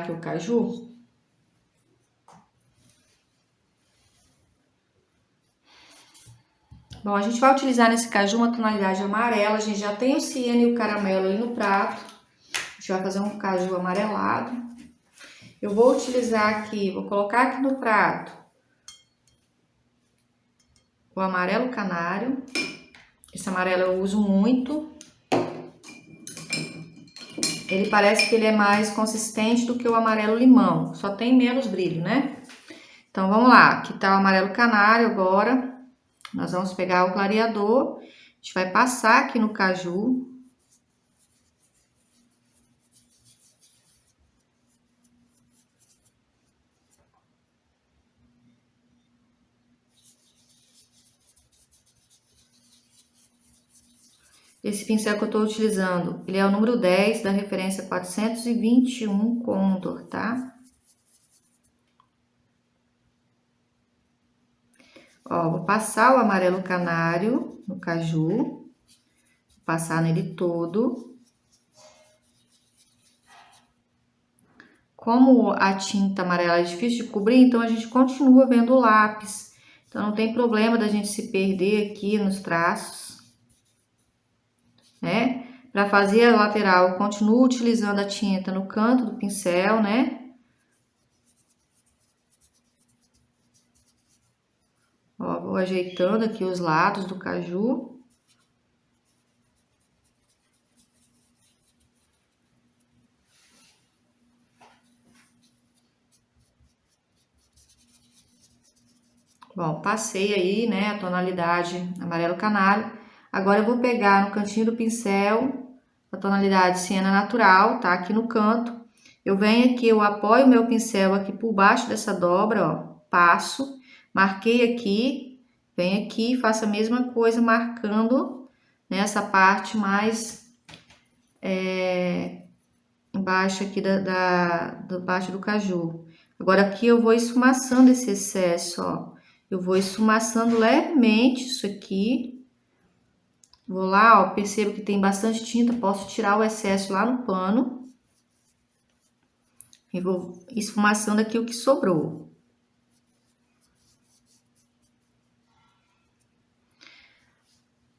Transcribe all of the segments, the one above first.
aqui o caju. Bom, a gente vai utilizar nesse caju uma tonalidade amarela. A gente já tem o ciano e o caramelo ali no prato. A gente vai fazer um caju amarelado. Eu vou utilizar aqui, vou colocar aqui no prato o amarelo canário. Esse amarelo eu uso muito. Ele parece que ele é mais consistente do que o amarelo limão, só tem menos brilho, né? Então vamos lá, aqui tá o amarelo canário agora. Nós vamos pegar o clareador, a gente vai passar aqui no caju. Esse pincel que eu tô utilizando, ele é o número 10 da referência 421 Condor, tá? Ó, vou passar o amarelo canário no caju, vou passar nele todo. Como a tinta amarela é difícil de cobrir, então a gente continua vendo o lápis. Então não tem problema da gente se perder aqui nos traços, né? Para fazer a lateral, eu continuo utilizando a tinta no canto do pincel, né? Ó, vou ajeitando aqui os lados do caju. Bom, passei aí, né, a tonalidade amarelo canário. Agora eu vou pegar no cantinho do pincel a tonalidade siena natural, tá? Aqui no canto. Eu venho aqui, eu apoio o meu pincel aqui por baixo dessa dobra, ó. Passo, marquei aqui, venho aqui e faço a mesma coisa marcando nessa parte mais embaixo aqui da parte do caju. Agora aqui eu vou esfumaçando esse excesso, ó. Eu vou esfumaçando levemente isso aqui. Vou lá, ó, percebo que tem bastante tinta, posso tirar o excesso lá no pano. E vou esfumaçando aqui o que sobrou.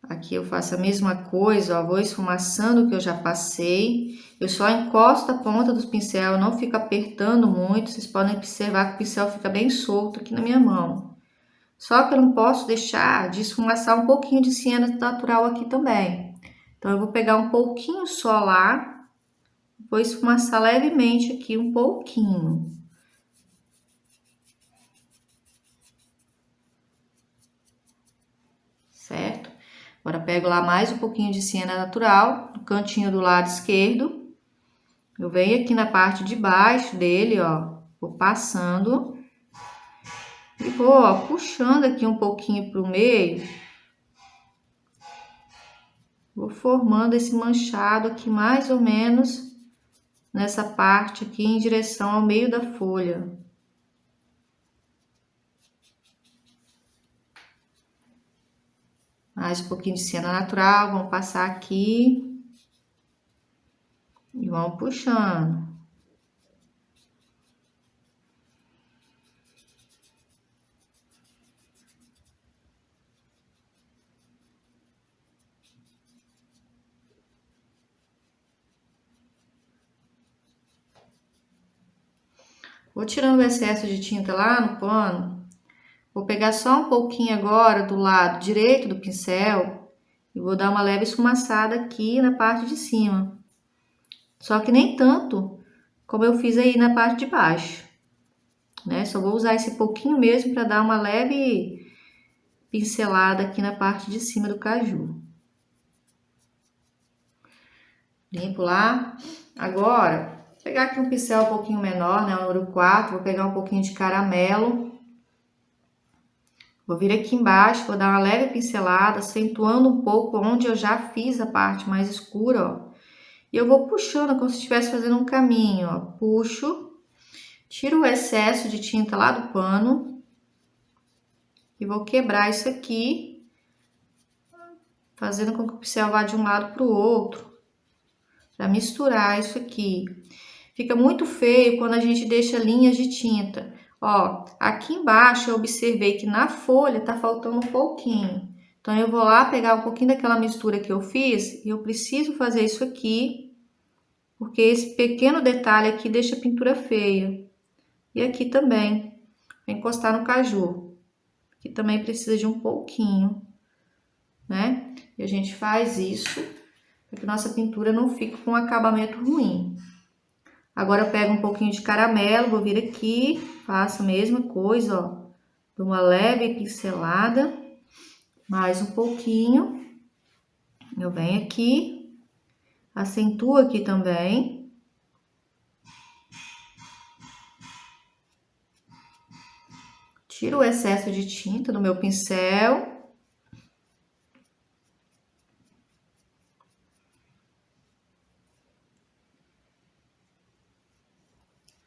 Aqui eu faço a mesma coisa, ó, vou esfumaçando o que eu já passei. Eu só encosto a ponta do pincel, não fico apertando muito. Vocês podem observar que o pincel fica bem solto aqui na minha mão. Só que eu não posso deixar de esfumaçar um pouquinho de siena natural aqui também. Então, eu vou pegar um pouquinho só lá, vou esfumaçar levemente aqui um pouquinho. Certo? Agora, pego lá mais um pouquinho de siena natural, no cantinho do lado esquerdo. Eu venho aqui na parte de baixo dele, ó, vou passando. E vou, ó, puxando aqui um pouquinho pro meio. Vou formando esse manchado aqui mais ou menos nessa parte aqui em direção ao meio da folha. Mais um pouquinho de siena natural, vamos passar aqui. E vamos puxando. Vou tirando o excesso de tinta lá no pano. Vou pegar só um pouquinho agora do lado direito do pincel e vou dar uma leve esfumaçada aqui na parte de cima. Só que nem tanto como eu fiz aí na parte de baixo, né? Só vou usar esse pouquinho mesmo para dar uma leve pincelada aqui na parte de cima do caju. Limpo lá. Agora, vou pegar aqui um pincel um pouquinho menor, né? O número 4, vou pegar um pouquinho de caramelo. Vou vir aqui embaixo, vou dar uma leve pincelada, acentuando um pouco onde eu já fiz a parte mais escura, ó. E eu vou puxando como se estivesse fazendo um caminho, ó. Puxo, tiro o excesso de tinta lá do pano. E vou quebrar isso aqui, fazendo com que o pincel vá de um lado para o outro. Para misturar isso aqui. Fica muito feio quando a gente deixa linhas de tinta. Ó, aqui embaixo eu observei que na folha tá faltando um pouquinho. Então, eu vou lá pegar um pouquinho daquela mistura que eu fiz e eu preciso fazer isso aqui, porque esse pequeno detalhe aqui deixa a pintura feia. E aqui também, vou encostar no caju, que também precisa de um pouquinho, né? E a gente faz isso para que nossa pintura não fique com um acabamento ruim. Agora eu pego um pouquinho de caramelo, vou vir aqui, faço a mesma coisa, ó. Dou uma leve pincelada, mais um pouquinho. Eu venho aqui, acentuo aqui também. Tiro o excesso de tinta do meu pincel.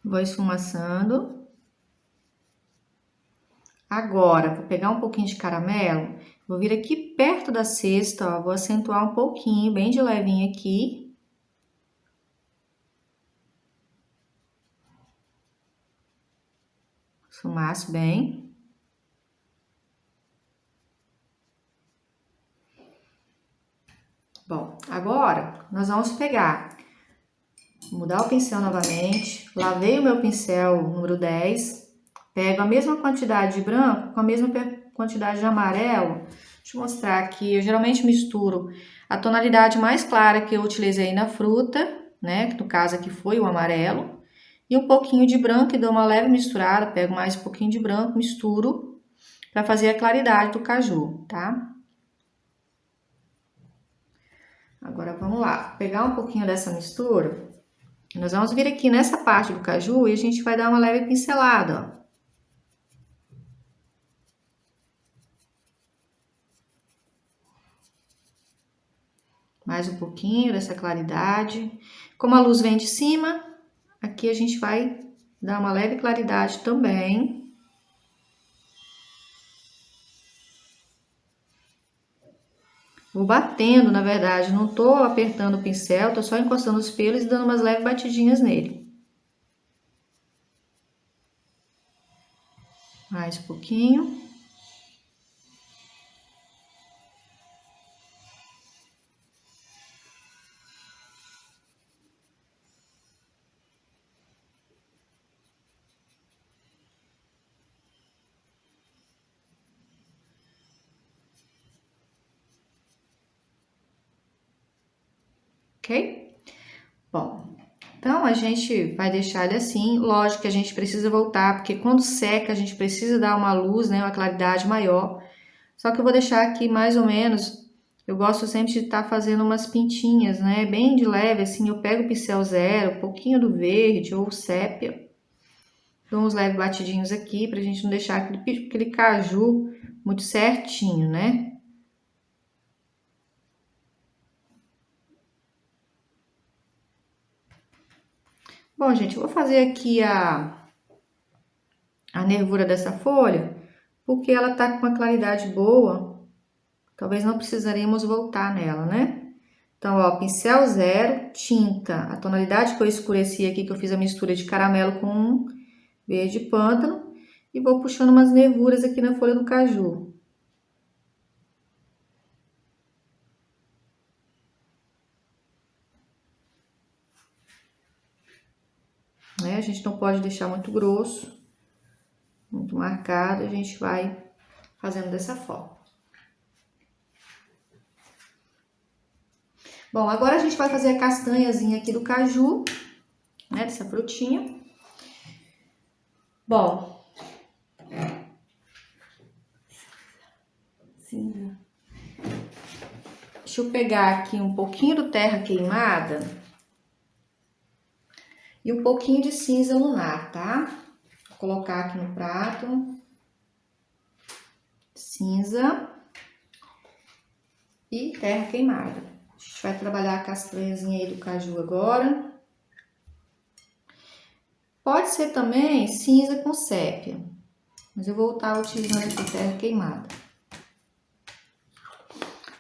Vou esfumaçando. Agora, vou pegar um pouquinho de caramelo, vou vir aqui perto da cesta, ó, vou acentuar um pouquinho, bem de levinho aqui. Esfumaço bem. Bom, agora nós vamos pegar, mudar o pincel novamente, lavei o meu pincel número 10, pego a mesma quantidade de branco com a mesma quantidade de amarelo. Deixa eu mostrar aqui, eu geralmente misturo a tonalidade mais clara que eu utilizei na fruta, né, que no caso aqui foi o amarelo, e um pouquinho de branco e dou uma leve misturada, pego mais um pouquinho de branco, misturo para fazer a claridade do caju, tá? Agora vamos lá, pegar um pouquinho dessa mistura, nós vamos vir aqui nessa parte do caju e a gente vai dar uma leve pincelada, ó. Mais um pouquinho dessa claridade. Como a luz vem de cima, aqui a gente vai dar uma leve claridade também. Vou batendo, na verdade, não tô apertando o pincel, tô só encostando os pelos e dando umas leves batidinhas nele. Mais um pouquinho. Ok? Bom, então a gente vai deixar ele assim. Lógico que a gente precisa voltar, porque quando seca a gente precisa dar uma luz, né, uma claridade maior. Só que eu vou deixar aqui mais ou menos, eu gosto sempre de estar fazendo umas pintinhas, né, bem de leve, assim. Eu pego o pincel zero, um pouquinho do verde ou sépia, dou uns leves batidinhos aqui pra gente não deixar aquele caju muito certinho, né? Bom, gente, eu vou fazer aqui a nervura dessa folha, porque ela tá com uma claridade boa, talvez não precisaremos voltar nela, né? Então, ó, pincel zero, tinta, a tonalidade que eu escureci aqui, que eu fiz a mistura de caramelo com verde pântano, e vou puxando umas nervuras aqui na folha do caju. Né? A gente não pode deixar muito grosso, muito marcado, a gente vai fazendo dessa forma. Bom, agora a gente vai fazer a castanhazinha aqui do caju, né, dessa frutinha. Bom, deixa eu pegar aqui um pouquinho do terra queimada e um pouquinho de cinza lunar, tá? Vou colocar aqui no prato. Cinza e terra queimada. A gente vai trabalhar a castanhazinha aí do caju agora. Pode ser também cinza com sépia, mas eu vou estar utilizando aqui terra queimada.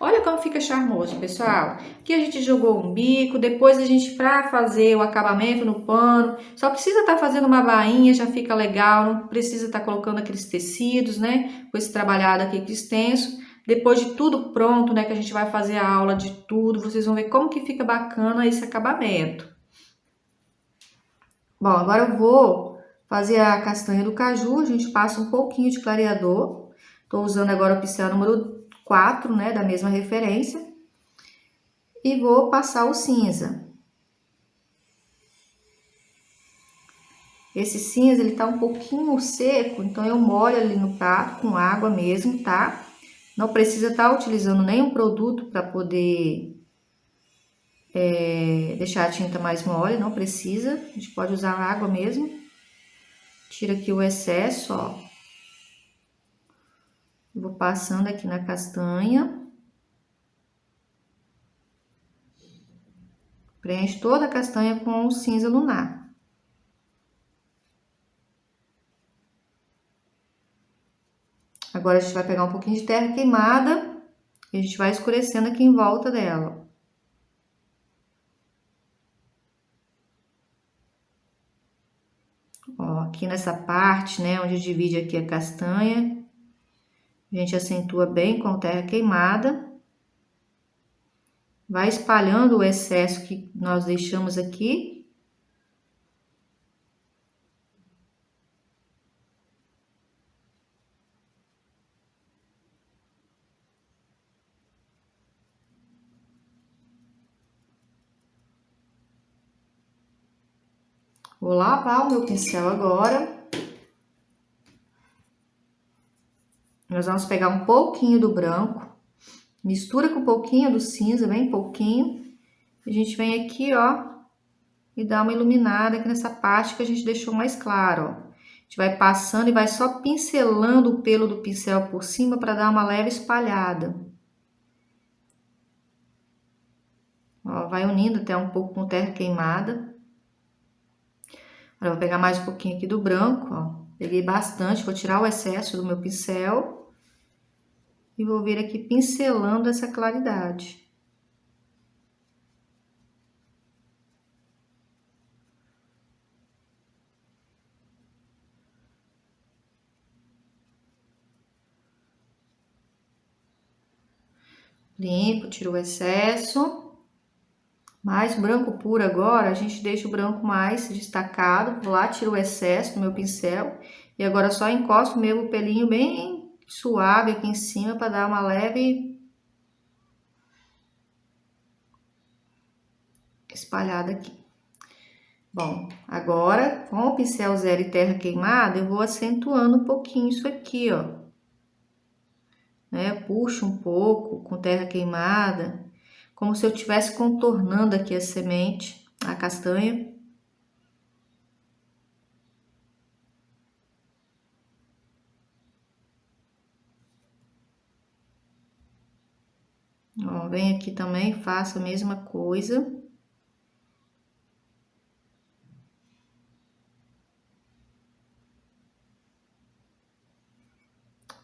Olha como fica charmoso, pessoal. Aqui a gente jogou um bico, depois a gente, para fazer o acabamento no pano, só precisa estar fazendo uma bainha, já fica legal, não precisa estar colocando aqueles tecidos, né? Com esse trabalhado aqui extenso. Depois de tudo pronto, né, que a gente vai fazer a aula de tudo, vocês vão ver como que fica bacana esse acabamento. Bom, agora eu vou fazer a castanha do caju, a gente passa um pouquinho de clareador. Tô usando agora o pincel número 4, né, da mesma referência. E vou passar o cinza. Esse cinza, ele tá um pouquinho seco, então eu molho ali no prato com água mesmo, tá? Não precisa estar utilizando nenhum produto para poder deixar a tinta mais mole, não precisa. A gente pode usar água mesmo. Tira aqui o excesso, ó. Vou passando aqui na castanha. Preenche toda a castanha com o cinza lunar. Agora a gente vai pegar um pouquinho de terra queimada e a gente vai escurecendo aqui em volta dela. Ó, aqui nessa parte, né, onde divide aqui a castanha, a gente acentua bem com terra queimada. Vai espalhando o excesso que nós deixamos aqui. Vou lavar o meu pincel agora. Nós vamos pegar um pouquinho do branco, mistura com um pouquinho do cinza, bem pouquinho. A gente vem aqui, ó, e dá uma iluminada aqui nessa parte que a gente deixou mais claro, ó. A gente vai passando e vai só pincelando o pelo do pincel por cima para dar uma leve espalhada. Ó, vai unindo até um pouco com terra queimada. Agora eu vou pegar mais um pouquinho aqui do branco, ó. Peguei bastante, vou tirar o excesso do meu pincel. E vou vir aqui pincelando essa claridade. Limpo, tiro o excesso. Mais branco puro agora, a gente deixa o branco mais destacado. Vou lá, tiro o excesso do meu pincel. E agora só encosto mesmo o pelinho bem suave aqui em cima para dar uma leve espalhada aqui. Bom, agora com o pincel zero e terra queimada, eu vou acentuando um pouquinho isso aqui, ó. Né? Puxo um pouco com terra queimada, como se eu estivesse contornando aqui a semente, a castanha. Ó, vem aqui também, faço a mesma coisa.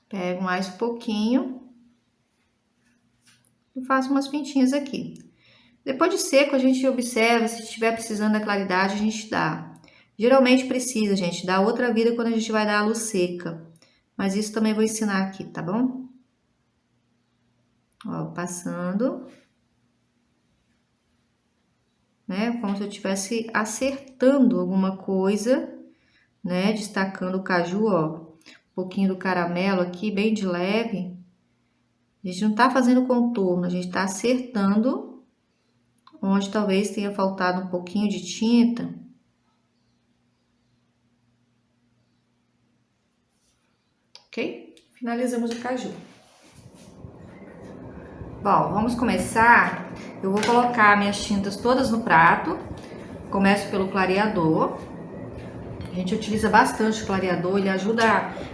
Pego mais um pouquinho e faço umas pintinhas aqui. Depois de seco, a gente observa, se estiver precisando da claridade, a gente dá. Geralmente precisa, gente, dar outra vida quando a gente vai dar a luz seca. Mas isso também vou ensinar aqui, tá bom? Ó, passando. Né? Como se eu estivesse acertando alguma coisa, né? Destacando o caju, ó. Um pouquinho do caramelo aqui, bem de leve. A gente não tá fazendo contorno, a gente tá acertando onde talvez tenha faltado um pouquinho de tinta. Ok? Finalizamos o caju. Bom, vamos começar. Eu vou colocar minhas tintas todas no prato. Começo pelo clareador. A gente utiliza bastante o clareador, ele ajuda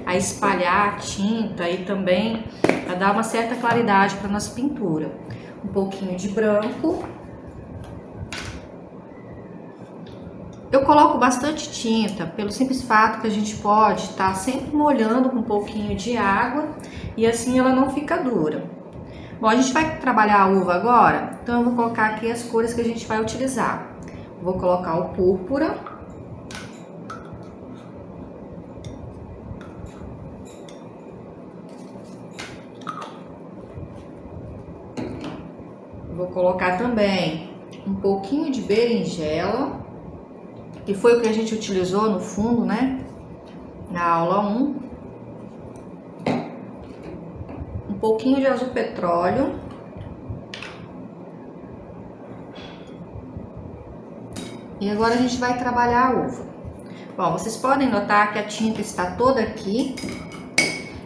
a espalhar a tinta e também a dar uma certa claridade para nossa pintura. Um pouquinho de branco. Eu coloco bastante tinta, pelo simples fato que a gente pode estar sempre molhando com um pouquinho de água e assim ela não fica dura. Bom, a gente vai trabalhar a uva agora, então eu vou colocar aqui as cores que a gente vai utilizar. Vou colocar o púrpura. Vou colocar também um pouquinho de berinjela, que foi o que a gente utilizou no fundo, né? Na aula 1. Um pouquinho de azul petróleo. E agora a gente vai trabalhar a uva. Bom, vocês podem notar que a tinta está toda aqui.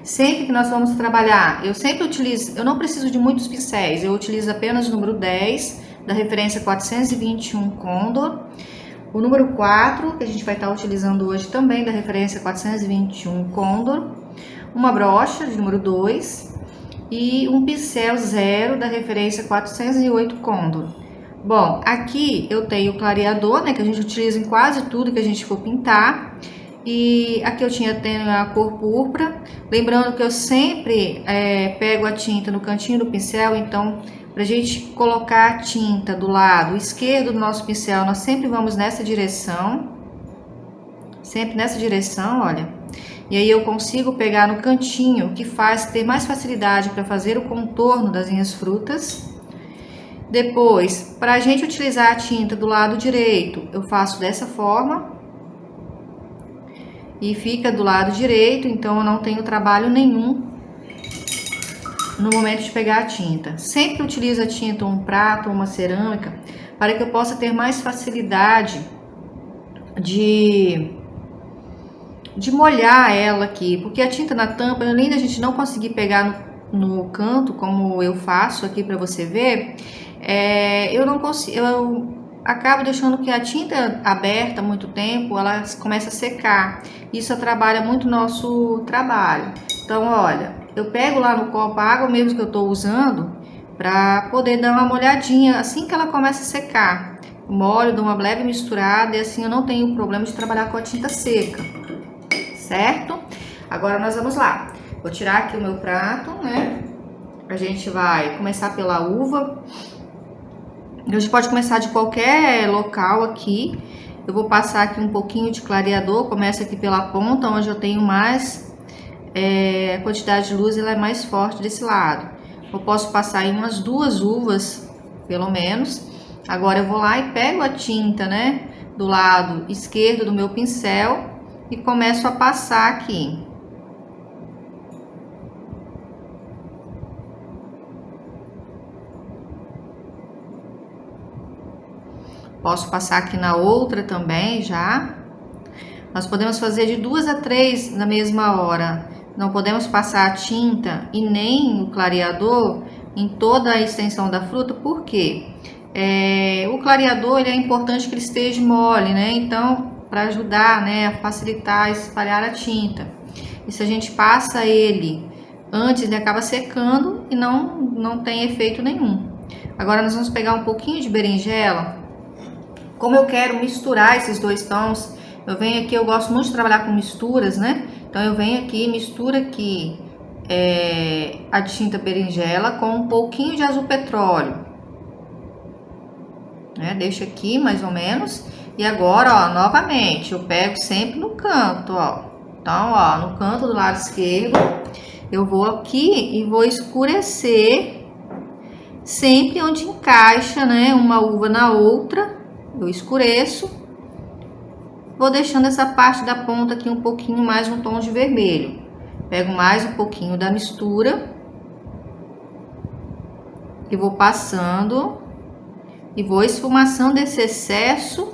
Sempre que nós vamos trabalhar, eu sempre utilizo, eu não preciso de muitos pincéis, eu utilizo apenas o número 10, da referência 421 Condor. O número 4, que a gente vai estar utilizando hoje também, da referência 421 Condor. Uma brocha de número 2 e um pincel 0 da referência 408 Condor. Bom, aqui eu tenho o clareador, né, que a gente utiliza em quase tudo que a gente for pintar. E aqui eu tenho a cor púrpura. Lembrando que eu sempre pego a tinta no cantinho do pincel, então pra gente colocar a tinta do lado esquerdo do nosso pincel, nós sempre vamos nessa direção. Sempre nessa direção, olha. E aí eu consigo pegar no cantinho, que faz ter mais facilidade para fazer o contorno das minhas frutas. Depois, para a gente utilizar a tinta do lado direito, eu faço dessa forma. E fica do lado direito, então eu não tenho trabalho nenhum no momento de pegar a tinta. Sempre utilizo a tinta um prato ou uma cerâmica, para que eu possa ter mais facilidade de molhar ela aqui, porque a tinta na tampa, além da gente não conseguir pegar no canto, como eu faço aqui para você ver, eu não consigo, eu acabo deixando que a tinta aberta há muito tempo, ela começa a secar. Isso atrapalha muito o nosso trabalho. Então, olha, eu pego lá no copo a água mesmo que eu estou usando, para poder dar uma molhadinha assim que ela começa a secar. Molho, dou uma leve misturada e assim eu não tenho problema de trabalhar com a tinta seca. Certo? Agora nós vamos lá. Vou tirar aqui o meu prato, né? A gente vai começar pela uva. A gente pode começar de qualquer local aqui. Eu vou passar aqui um pouquinho de clareador. Começa aqui pela ponta, onde eu tenho mais... a quantidade de luz ela é mais forte desse lado. Eu posso passar em umas 2 uvas, pelo menos. Agora eu vou lá e pego a tinta, né? Do lado esquerdo do meu pincel. E começo a passar aqui. Posso passar aqui na outra também já. Nós podemos fazer de 2 a 3 na mesma hora. Não podemos passar a tinta e nem o clareador em toda a extensão da fruta, por quê? O clareador ele é importante que ele esteja mole, né? Então, para ajudar, né, a facilitar espalhar a tinta. E se a gente passa ele antes, ele acaba secando e não tem efeito nenhum. Agora nós vamos pegar um pouquinho de berinjela. Como eu quero misturar esses 2 tons, eu venho aqui, eu gosto muito de trabalhar com misturas, né? Então eu venho aqui, misturo aqui a tinta berinjela com um pouquinho de azul petróleo. Deixo aqui mais ou menos. E agora, ó, novamente, eu pego sempre no canto, ó. Então, ó, no canto do lado esquerdo, eu vou aqui e vou escurecer sempre onde encaixa, né, uma uva na outra. Eu escureço. Vou deixando essa parte da ponta aqui um pouquinho mais no tom de vermelho. Pego mais um pouquinho da mistura. E vou passando. E vou esfumaçando esse excesso,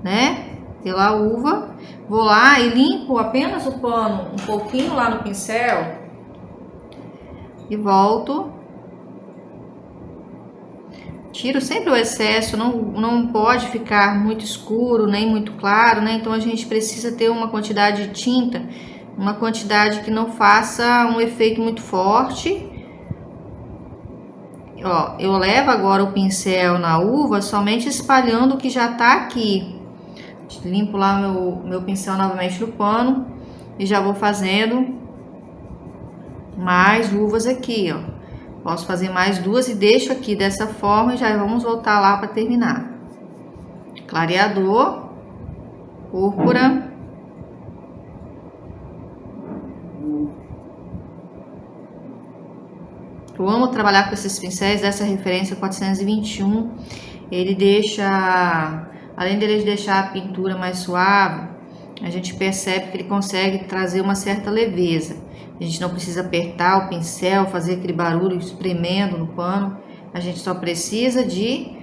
né, pela uva. Vou lá e limpo apenas o pano um pouquinho lá no pincel. E volto. Tiro sempre o excesso, não pode ficar muito escuro, nem muito claro, né? Então a gente precisa ter uma quantidade de tinta, uma quantidade que não faça um efeito muito forte. Ó, eu levo agora o pincel na uva, somente espalhando o que já tá aqui. Limpo lá meu pincel novamente no pano e já vou fazendo mais uvas aqui, ó. Posso fazer mais duas e deixo aqui dessa forma e já vamos voltar lá para terminar. Clareador, púrpura. Eu amo trabalhar com esses pincéis dessa referência 421. Ele deixa, além dele deixar a pintura mais suave, a gente percebe que ele consegue trazer uma certa leveza. A gente não precisa apertar o pincel, fazer aquele barulho espremendo no pano. A gente só precisa de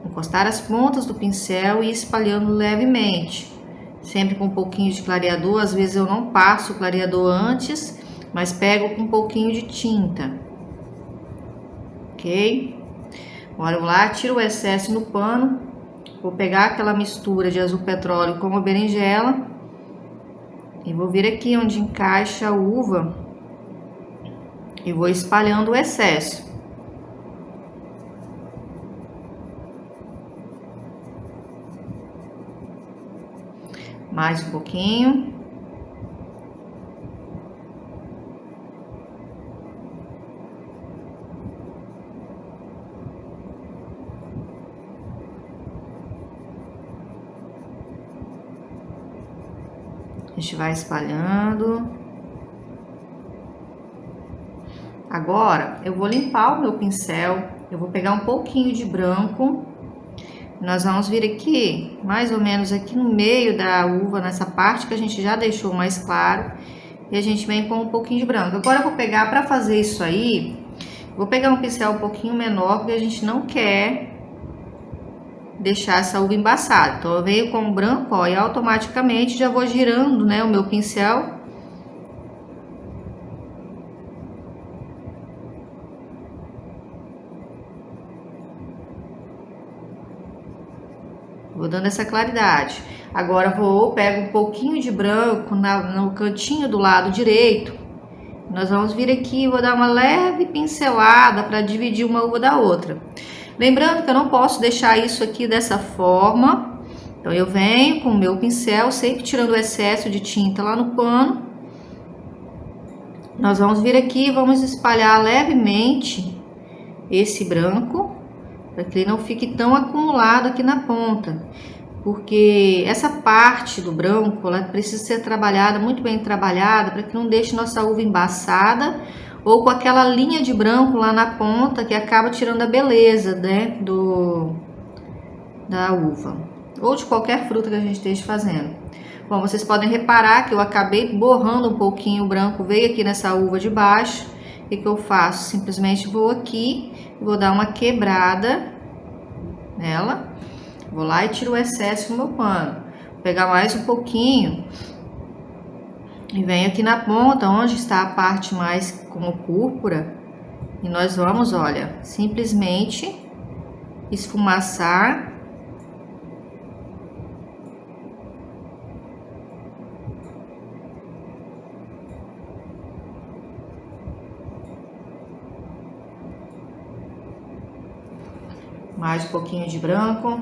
encostar as pontas do pincel e ir espalhando levemente. Sempre com um pouquinho de clareador. Às vezes eu não passo o clareador antes, mas pego com um pouquinho de tinta. Ok? Agora eu vou lá, tiro o excesso no pano. Vou pegar aquela mistura de azul petróleo com a berinjela. E vou vir aqui onde encaixa a uva. E vou espalhando o excesso. Mais um pouquinho. A gente vai espalhando. Agora, eu vou limpar o meu pincel. Eu vou pegar um pouquinho de branco. Nós vamos vir aqui, mais ou menos aqui no meio da uva, nessa parte que a gente já deixou mais claro. E a gente vem com um pouquinho de branco. Agora eu vou pegar, para fazer isso aí, vou pegar um pincel um pouquinho menor, porque a gente não quer deixar essa uva embaçada. Então eu venho com o branco, ó, e automaticamente já vou girando, né, o meu pincel. Vou dando essa claridade. Agora pego um pouquinho de branco no cantinho do lado direito. Nós vamos vir aqui e vou dar uma leve pincelada para dividir uma uva da outra. Lembrando que eu não posso deixar isso aqui dessa forma. Então eu venho com o meu pincel, sempre tirando o excesso de tinta lá no pano. Nós vamos vir aqui e vamos espalhar levemente esse branco, para que ele não fique tão acumulado aqui na ponta, porque essa parte do branco, ela precisa ser trabalhada, muito bem trabalhada, para que não deixe nossa uva embaçada, ou com aquela linha de branco lá na ponta, que acaba tirando a beleza, né, da uva, ou de qualquer fruta que a gente esteja fazendo. Bom, vocês podem reparar que eu acabei borrando um pouquinho o branco, veio aqui nessa uva de baixo. O que eu faço? Simplesmente vou aqui, vou dar uma quebrada nela, vou lá e tiro o excesso do meu pano. Vou pegar mais um pouquinho e venho aqui na ponta, onde está a parte mais como púrpura, e nós vamos, olha, simplesmente esfumaçar. Mais um pouquinho de branco.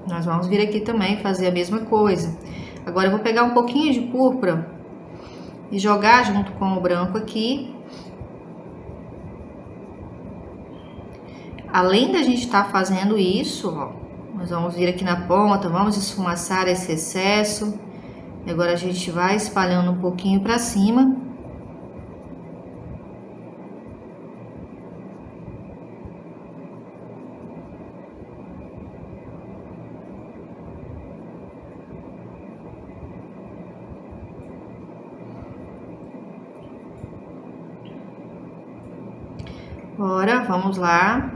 Nós vamos vir aqui também fazer a mesma coisa. Agora eu vou pegar um pouquinho de púrpura e jogar junto com o branco aqui. Além da gente estar fazendo isso, ó, nós vamos vir aqui na ponta, vamos esfumaçar esse excesso. E agora a gente vai espalhando um pouquinho para cima. Agora, vamos lá.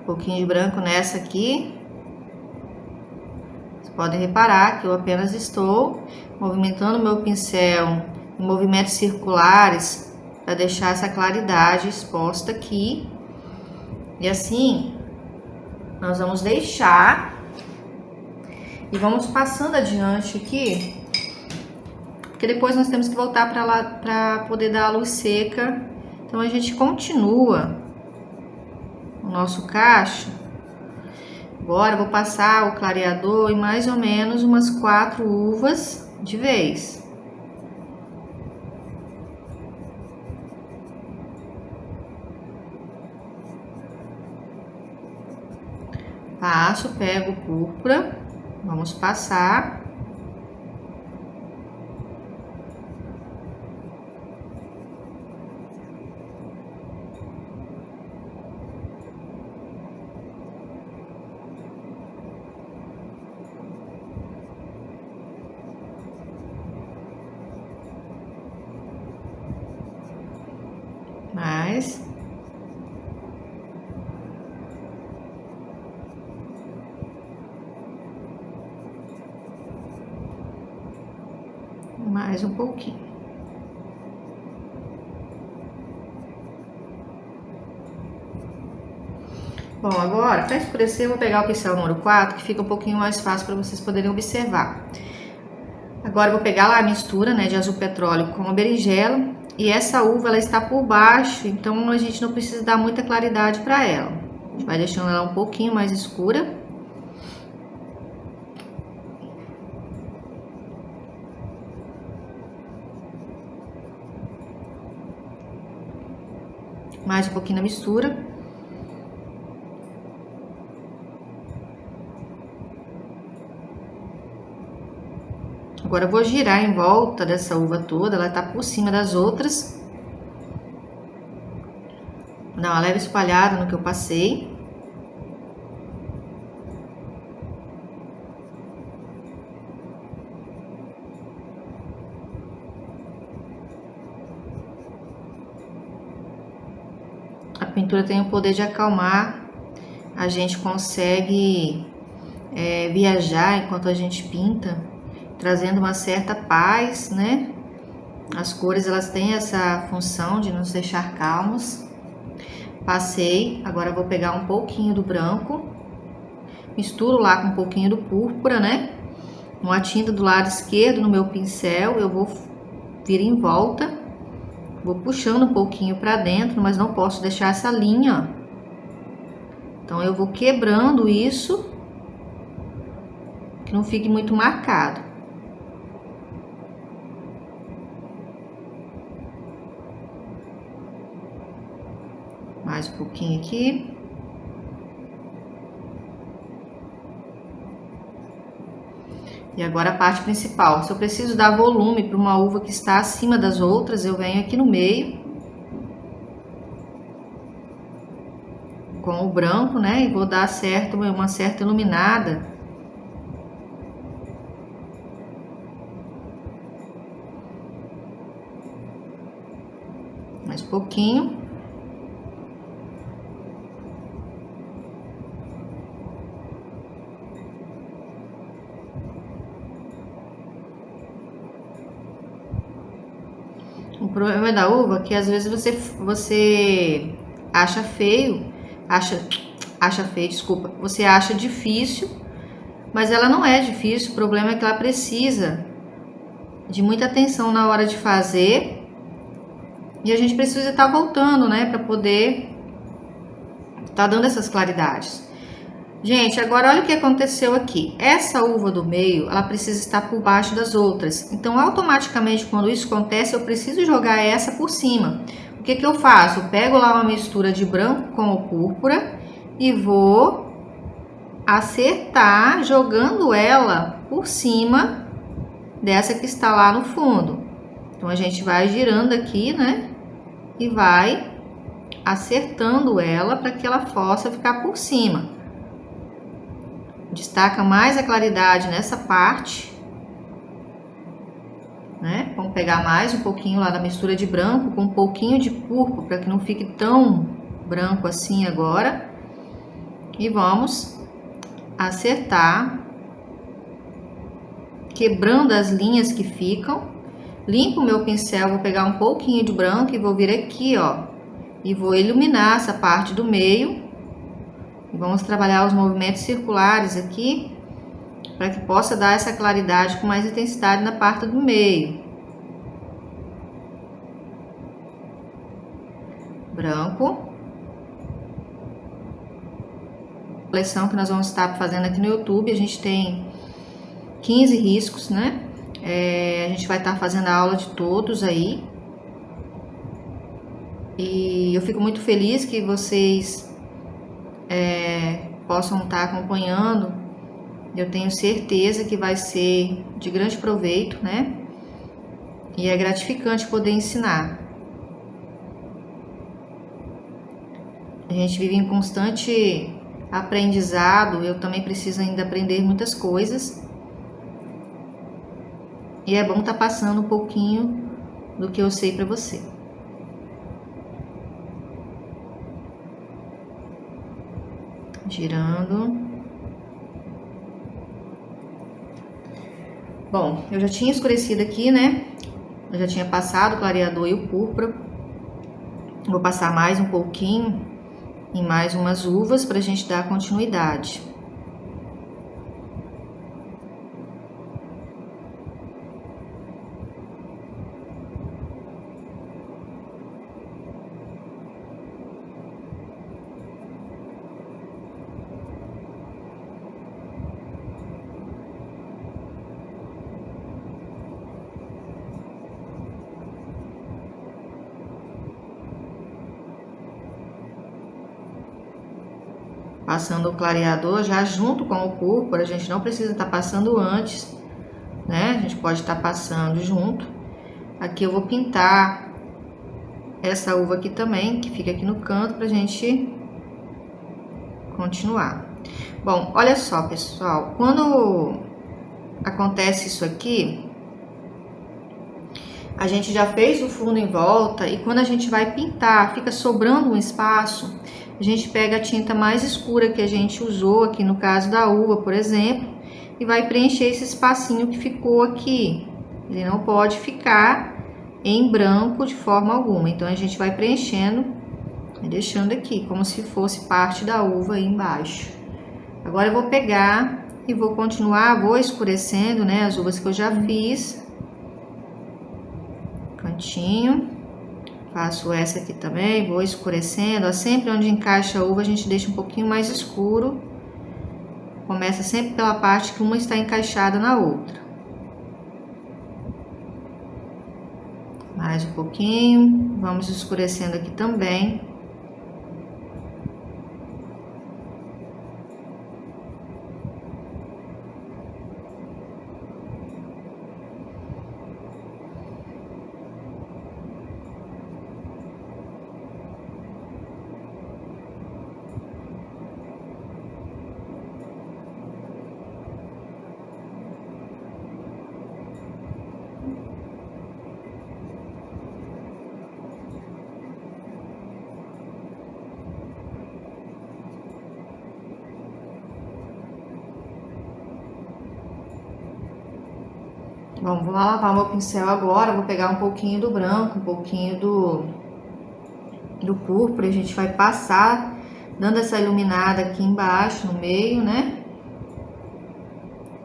Um pouquinho de branco nessa aqui. Vocês podem reparar que eu apenas estou movimentando o meu pincel em movimentos circulares para deixar essa claridade exposta aqui. E assim, nós vamos deixar e vamos passando adiante aqui. Porque depois nós temos que voltar para lá para poder dar a luz seca. Então a gente continua o nosso cacho. Agora eu vou passar o clareador em mais ou menos umas 4 uvas de vez. Passo, pego o púrpura, vamos passar. Mais. Mais um pouquinho. Bom, agora, para escurecer, eu vou pegar o pincel número 4, que fica um pouquinho mais fácil para vocês poderem observar. Agora, eu vou pegar lá a mistura, né, de azul petróleo com a berinjela. E essa uva, ela está por baixo, então a gente não precisa dar muita claridade para ela. A gente vai deixando ela um pouquinho mais escura. Mais um pouquinho na mistura. Agora eu vou girar em volta dessa uva toda, ela tá por cima das outras. Vou dar uma leve espalhada no que eu passei. A pintura tem o poder de acalmar, a gente consegue viajar enquanto a gente pinta, trazendo uma certa paz, né? As cores, elas têm essa função de nos deixar calmos. Passei, agora eu vou pegar um pouquinho do branco, misturo lá com um pouquinho do púrpura, né? Uma tinta do lado esquerdo no meu pincel, eu vou vir em volta, vou puxando um pouquinho para dentro, mas não posso deixar essa linha, ó. Então eu vou quebrando isso, que não fique muito marcado. Mais um pouquinho aqui. E agora a parte principal. Se eu preciso dar volume para uma uva que está acima das outras, eu venho aqui no meio com o branco, né? E vou dar uma certa iluminada. Mais um pouquinho. O problema da uva é que às vezes você acha feio, desculpa, você acha difícil, mas ela não é difícil, o problema é que ela precisa de muita atenção na hora de fazer e a gente precisa estar voltando, né, para poder estar dando essas claridades. Gente, agora olha o que aconteceu aqui. Essa uva do meio, ela precisa estar por baixo das outras. Então, automaticamente, quando isso acontece, eu preciso jogar essa por cima. O que que eu faço? Eu pego lá uma mistura de branco com o púrpura e vou acertar, jogando ela por cima dessa que está lá no fundo. Então, a gente vai girando aqui, né? E vai acertando ela para que ela possa ficar por cima. Destaca mais a claridade nessa parte, né? Vamos pegar mais um pouquinho lá da mistura de branco com um pouquinho de púrpura para que não fique tão branco assim agora. E vamos acertar, quebrando as linhas que ficam. Limpo o meu pincel, vou pegar um pouquinho de branco e vou vir aqui, ó, e vou iluminar essa parte do meio. E vamos trabalhar os movimentos circulares aqui, para que possa dar essa claridade com mais intensidade na parte do meio. Branco. A coleção que nós vamos estar fazendo aqui no YouTube, a gente tem 15 riscos, né? A gente vai estar fazendo a aula de todos aí. E eu fico muito feliz que vocês possam estar acompanhando. Eu tenho certeza que vai ser de grande proveito, né? E é gratificante poder ensinar. A gente vive em constante aprendizado, eu também preciso ainda aprender muitas coisas. E é bom estar passando um pouquinho do que eu sei para você. Girando. Bom, eu já tinha escurecido aqui, né? Eu já tinha passado o clareador e o púrpura. Vou passar mais um pouquinho em mais umas uvas para a gente dar continuidade. Passando o clareador já junto com o púrpura, a gente não precisa estar passando antes, né? A gente pode estar passando junto. Aqui eu vou pintar essa uva aqui também, que fica aqui no canto, pra gente continuar. Bom, olha só, pessoal, quando acontece isso aqui, a gente já fez o fundo em volta e quando a gente vai pintar, fica sobrando um espaço, a gente pega a tinta mais escura que a gente usou aqui no caso da uva, por exemplo, e vai preencher esse espacinho que ficou aqui. Ele não pode ficar em branco de forma alguma, então a gente vai preenchendo e deixando aqui, como se fosse parte da uva aí embaixo. Agora eu vou pegar e vou continuar, vou escurecendo, né, as uvas que eu já fiz. Cantinho. Faço essa aqui também, vou escurecendo, ó, sempre onde encaixa a uva a gente deixa um pouquinho mais escuro. Começa sempre pela parte que uma está encaixada na outra. Mais um pouquinho, vamos escurecendo aqui também. Bom, vou lavar meu pincel agora, vou pegar um pouquinho do branco, um pouquinho do púrpura, a gente vai passar, dando essa iluminada aqui embaixo, no meio, né?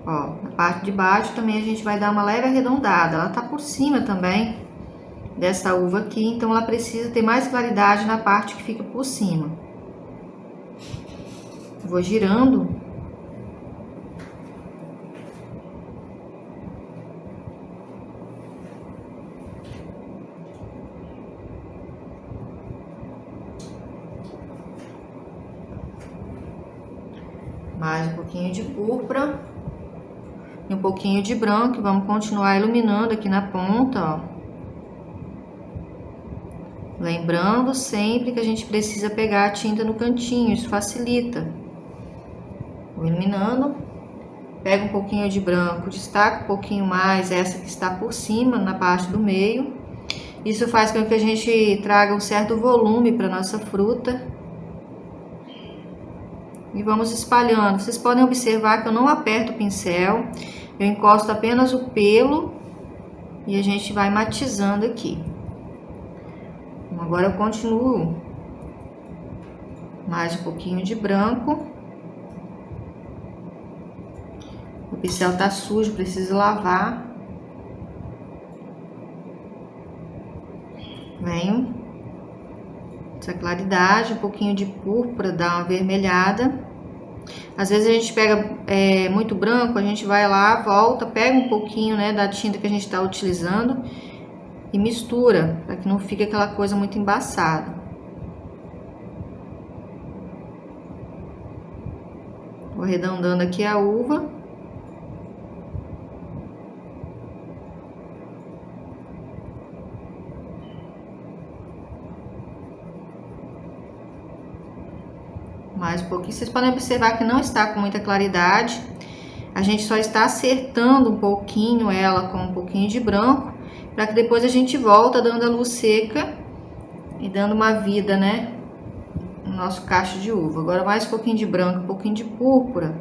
Ó, na parte de baixo também a gente vai dar uma leve arredondada, ela tá por cima também dessa uva aqui, então ela precisa ter mais claridade na parte que fica por cima. Vou girando. Mais um pouquinho de púrpura e um pouquinho de branco, vamos continuar iluminando aqui na ponta, ó. Lembrando sempre que a gente precisa pegar a tinta no cantinho, isso facilita. Vou iluminando, pego um pouquinho de branco, destaco um pouquinho mais essa que está por cima, na parte do meio. Isso faz com que a gente traga um certo volume para nossa fruta. E vamos espalhando. Vocês podem observar que eu não aperto o pincel, eu encosto apenas o pelo e a gente vai matizando aqui. Agora eu continuo mais um pouquinho de branco. O pincel tá sujo, preciso lavar. Venho essa claridade, um pouquinho de púrpura, dá uma avermelhada. Às vezes a gente pega muito branco, a gente vai lá, volta, pega um pouquinho, né, da tinta que a gente está utilizando e mistura, para que não fique aquela coisa muito embaçada. Vou arredondando aqui a uva. Mais um pouquinho. Vocês podem observar que não está com muita claridade. A gente só está acertando um pouquinho ela com um pouquinho de branco, para que depois a gente volta dando a luz seca e dando uma vida, né, no nosso cacho de uva. Agora mais um pouquinho de branco, um pouquinho de púrpura.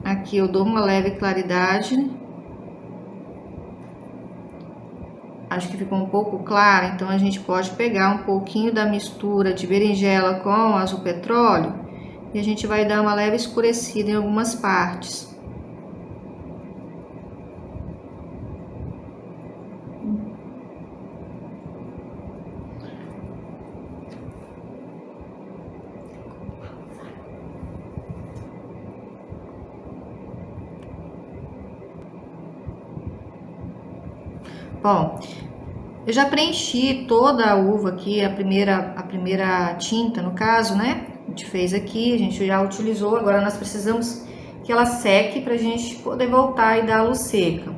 Aqui eu dou uma leve claridade. Acho que ficou um pouco clara, então a gente pode pegar um pouquinho da mistura de berinjela com azul petróleo e a gente vai dar uma leve escurecida em algumas partes. Bom, eu já preenchi toda a uva aqui, a primeira tinta, no caso, né? A gente fez aqui, a gente já utilizou, agora nós precisamos que ela seque pra gente poder voltar e dar a luz seca.